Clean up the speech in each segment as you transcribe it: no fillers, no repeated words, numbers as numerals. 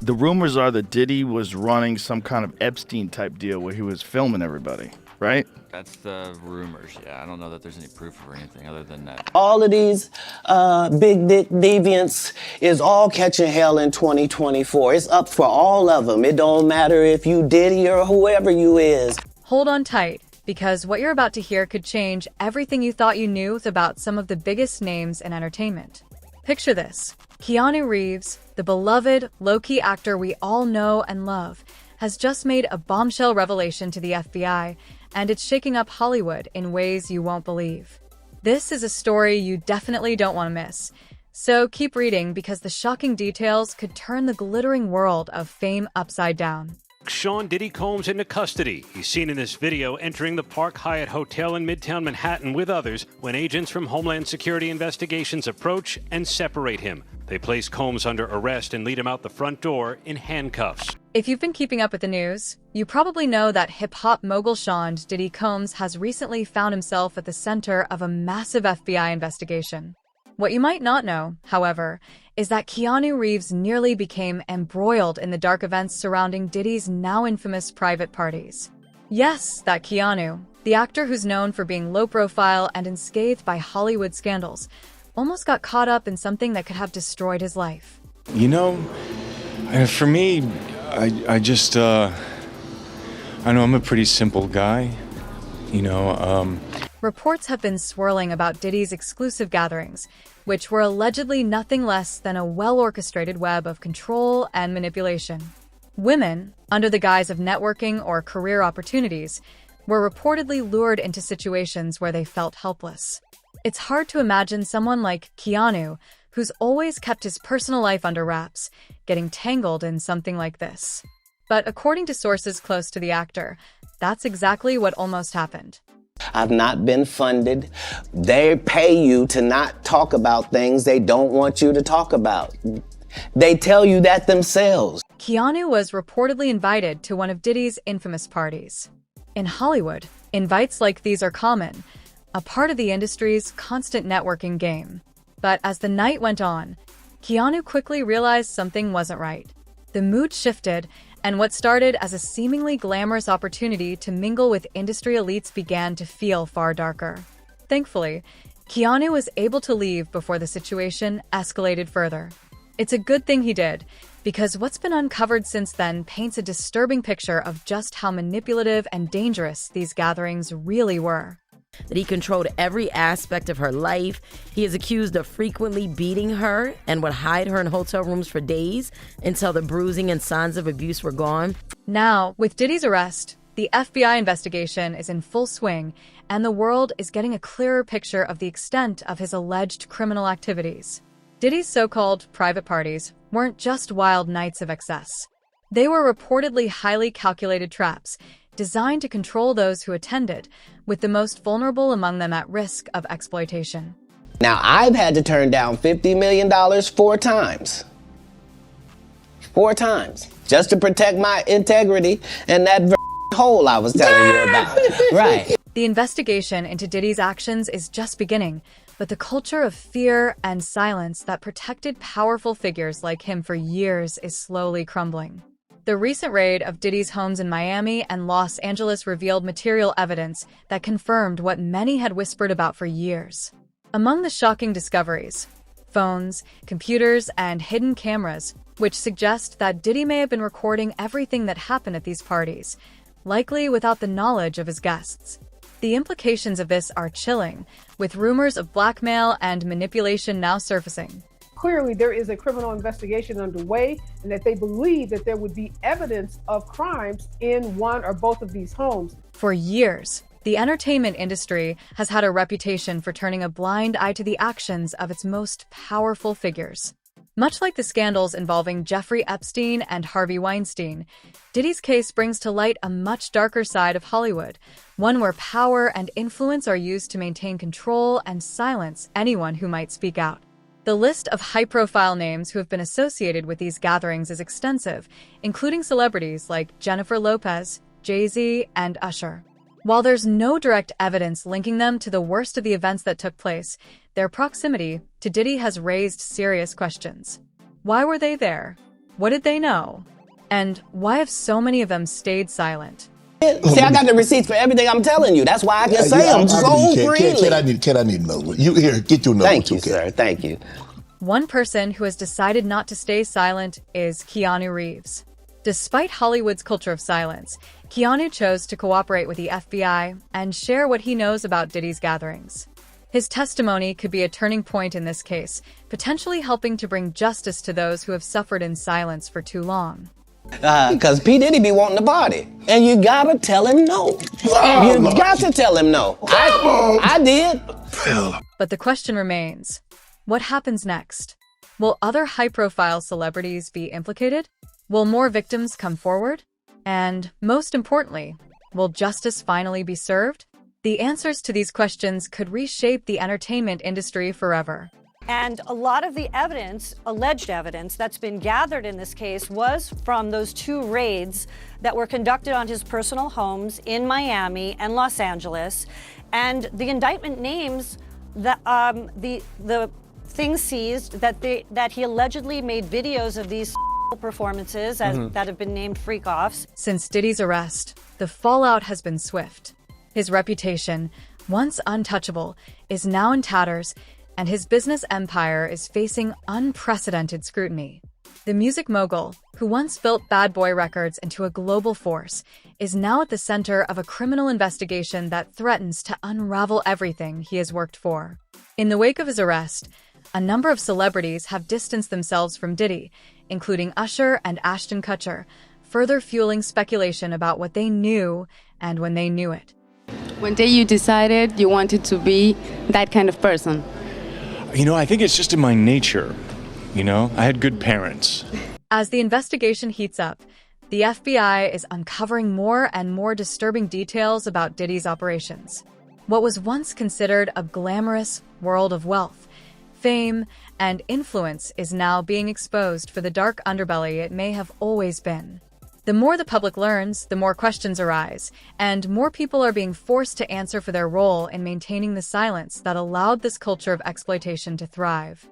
The rumors are that Diddy was running some kind of Epstein-type deal where he was filming everybody, right? That's the rumors, yeah. I don't know that there's any proof or anything other than that. All of these big dick deviants is all catching hell in 2024. It's up for all of them. It don't matter if you Diddy or whoever you is. Hold on tight, because what you're about to hear could change everything you thought you knew about some of the biggest names in entertainment. Picture this. Keanu Reeves, the beloved, low-key actor we all know and love, has just made a bombshell revelation to the FBI, and it's shaking up Hollywood in ways you won't believe. This is a story you definitely don't want to miss. So keep reading, because the shocking details could turn the glittering world of fame upside down. Sean Diddy Combs into custody. He's seen in this video entering the Park Hyatt Hotel in Midtown Manhattan with others when agents from Homeland Security Investigations approach and separate him. They place Combs under arrest and lead him out the front door in handcuffs. If you've been keeping up with the news, you probably know that hip-hop mogul Sean Diddy Combs has recently found himself at the center of a massive FBI investigation. What you might not know, however, is that Keanu Reeves nearly became embroiled in the dark events surrounding Diddy's now infamous private parties. Yes, that Keanu, the actor who's known for being low-profile and unscathed by Hollywood scandals, almost got caught up in something that could have destroyed his life. You know, for me, I know I'm a pretty simple guy, Reports have been swirling about Diddy's exclusive gatherings, which were allegedly nothing less than a well-orchestrated web of control and manipulation. Women, under the guise of networking or career opportunities, were reportedly lured into situations where they felt helpless. It's hard to imagine someone like Keanu, who's always kept his personal life under wraps, getting tangled in something like this. But according to sources close to the actor, that's exactly what almost happened. I've not been funded. They pay you to not talk about things they don't want you to talk about. They tell you that themselves. Keanu was reportedly invited to one of Diddy's infamous parties. In Hollywood, invites like these are common, a part of the industry's constant networking game. But as the night went on, Keanu quickly realized something wasn't right. The mood shifted, and what started as a seemingly glamorous opportunity to mingle with industry elites began to feel far darker. Thankfully, Keanu was able to leave before the situation escalated further. It's a good thing he did, because what's been uncovered since then paints a disturbing picture of just how manipulative and dangerous these gatherings really were. That he controlled every aspect of her life. He is accused of frequently beating her and would hide her in hotel rooms for days until the bruising and signs of abuse were gone. Now, with Diddy's arrest, the FBI investigation is in full swing, and the world is getting a clearer picture of the extent of his alleged criminal activities. Diddy's so-called private parties weren't just wild nights of excess. They were reportedly highly calculated traps, designed to control those who attended, with the most vulnerable among them at risk of exploitation. Now, I've had to turn down $50 million 4 times. 4 times. Just to protect my integrity and that hole I was telling you about. Right. The investigation into Diddy's actions is just beginning, but the culture of fear and silence that protected powerful figures like him for years is slowly crumbling. The recent raid of Diddy's homes in Miami and Los Angeles revealed material evidence that confirmed what many had whispered about for years. Among the shocking discoveries, phones, computers, and hidden cameras, which suggest that Diddy may have been recording everything that happened at these parties, likely without the knowledge of his guests. The implications of this are chilling, with rumors of blackmail and manipulation now surfacing. Clearly, there is a criminal investigation underway, and that they believe that there would be evidence of crimes in one or both of these homes. For years, the entertainment industry has had a reputation for turning a blind eye to the actions of its most powerful figures. Much like the scandals involving Jeffrey Epstein and Harvey Weinstein, Diddy's case brings to light a much darker side of Hollywood, one where power and influence are used to maintain control and silence anyone who might speak out. The list of high-profile names who have been associated with these gatherings is extensive, including celebrities like Jennifer Lopez, Jay-Z, and Usher. While there's no direct evidence linking them to the worst of the events that took place, their proximity to Diddy has raised serious questions. Why were they there? What did they know? And why have so many of them stayed silent? See, I got the receipts for everything I'm telling you. That's why I can say them so freely. Kid, I need another one. You here, get your number. Thank you, sir. Thank you. One person who has decided not to stay silent is Keanu Reeves. Despite Hollywood's culture of silence, Keanu chose to cooperate with the FBI and share what he knows about Diddy's gatherings. His testimony could be a turning point in this case, potentially helping to bring justice to those who have suffered in silence for too long. Because P. Diddy be wanting to party. And you gotta tell him no. You got to tell him no. I did. But the question remains, what happens next? Will other high-profile celebrities be implicated? Will more victims come forward? And most importantly, will justice finally be served? The answers to these questions could reshape the entertainment industry forever. And a lot of the evidence, alleged evidence, that's been gathered in this case was from those 2 raids that were conducted on his personal homes in Miami and Los Angeles. And the indictment names the things seized that he allegedly made videos of these performances that have been named freak-offs. Since Diddy's arrest, the fallout has been swift. His reputation, once untouchable, is now in tatters, and his business empire is facing unprecedented scrutiny. The music mogul, who once built Bad Boy Records into a global force, is now at the center of a criminal investigation that threatens to unravel everything he has worked for. In the wake of his arrest, a number of celebrities have distanced themselves from Diddy, including Usher and Ashton Kutcher, further fueling speculation about what they knew and when they knew it. When day you decided you wanted to be that kind of person? I think it's just in my nature. I had good parents. As the investigation heats up, the FBI is uncovering more and more disturbing details about Diddy's operations. What was once considered a glamorous world of wealth, fame, and influence is now being exposed for the dark underbelly it may have always been. The more the public learns, the more questions arise, and more people are being forced to answer for their role in maintaining the silence that allowed this culture of exploitation to thrive.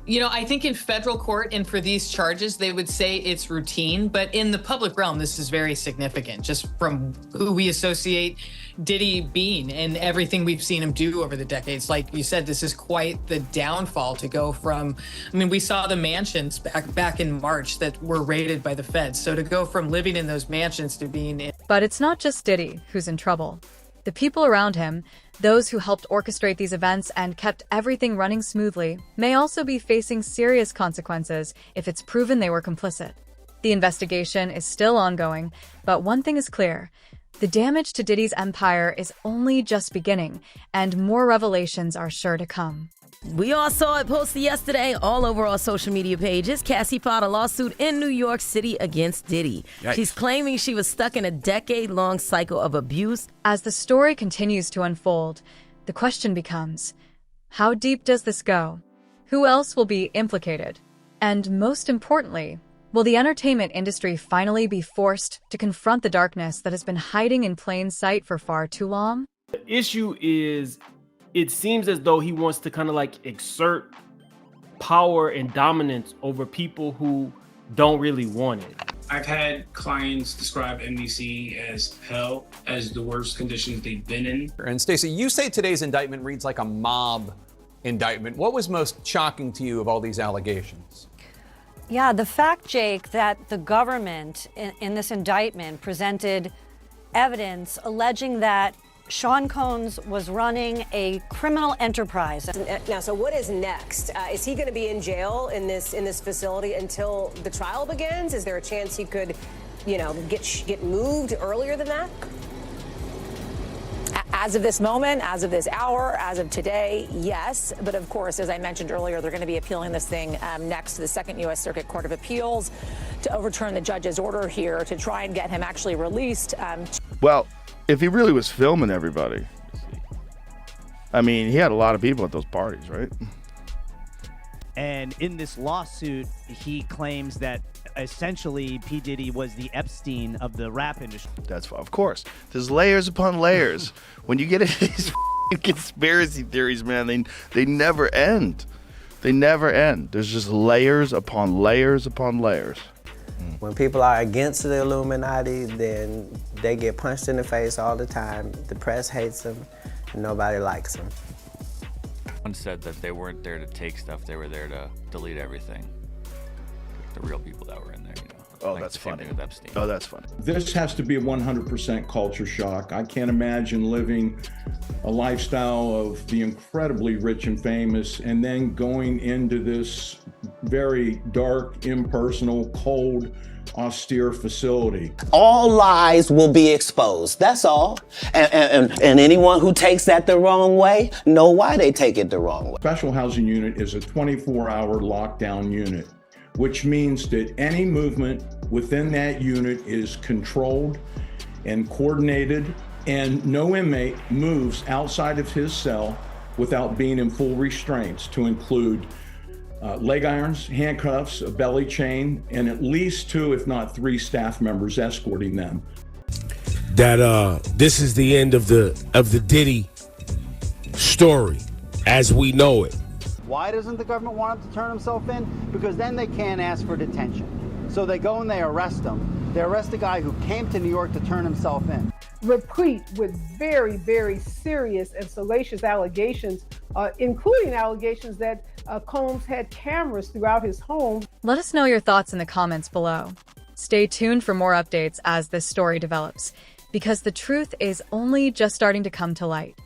I think in federal court and for these charges, they would say it's routine, but in the public realm, this is very significant, just from who we associate Diddy being and everything we've seen him do over the decades. Like you said, this is quite the downfall to go from, we saw the mansions back in March that were raided by the feds. So to go from living in those mansions to being in... But it's not just Diddy who's in trouble. The people around him, those who helped orchestrate these events and kept everything running smoothly, may also be facing serious consequences if it's proven they were complicit. The investigation is still ongoing, but one thing is clear. The damage to Diddy's empire is only just beginning, and more revelations are sure to come. We all saw it posted yesterday all over our social media pages. Cassie filed a lawsuit in New York City against Diddy. Yikes. She's claiming she was stuck in a decade-long cycle of abuse. As the story continues to unfold, the question becomes, how deep does this go? Who else will be implicated? And most importantly, will the entertainment industry finally be forced to confront the darkness that has been hiding in plain sight for far too long? The issue is, it seems as though he wants to kind of exert power and dominance over people who don't really want it. I've had clients describe NBC as hell, as the worst conditions they've been in. And Stacey, you say today's indictment reads like a mob indictment. What was most shocking to you of all these allegations? Yeah, the fact, Jake, that the government in this indictment presented evidence alleging that Sean Combs was running a criminal enterprise. Now, so what is next? Is he going to be in jail in this facility until the trial begins? Is there a chance he could, get moved earlier than that? As of this moment, as of this hour, as of today, yes. But of course, as I mentioned earlier, they're going to be appealing this thing next to the Second U.S. Circuit Court of Appeals to overturn the judge's order here to try and get him actually released. Well, if he really was filming everybody, he had a lot of people at those parties, right? And in this lawsuit, he claims that essentially P. Diddy was the Epstein of the rap industry. That's of course. There's layers upon layers. When you get into these conspiracy theories, man, they never end. They never end. There's just layers upon layers upon layers. When people are against the Illuminati, then they get punched in the face all the time. The press hates them, and nobody likes them. One said that they weren't there to take stuff; they were there to delete everything. The real people that were in there, you know. Oh, Like that's the same funny. thing with Epstein. Oh, that's funny. This has to be a 100% culture shock. I can't imagine living a lifestyle of the incredibly rich and famous and then going into this very dark, impersonal, cold, austere facility. All lies will be exposed. That's all. And anyone who takes that the wrong way, know why they take it the wrong way. Special housing unit is a 24-hour lockdown unit, which means that any movement within that unit is controlled and coordinated, and no inmate moves outside of his cell without being in full restraints, to include leg irons, handcuffs, a belly chain, and at least 2, if not 3 staff members escorting them. That this is the end of the Diddy story as we know it. Why doesn't the government want him to turn himself in? Because then they can't ask for detention. So they go and they arrest him. They arrest a guy who came to New York to turn himself in. Replete with very, very serious and salacious allegations, including allegations that Combs had cameras throughout his home. Let us know your thoughts in the comments below. Stay tuned for more updates as this story develops, because the truth is only just starting to come to light.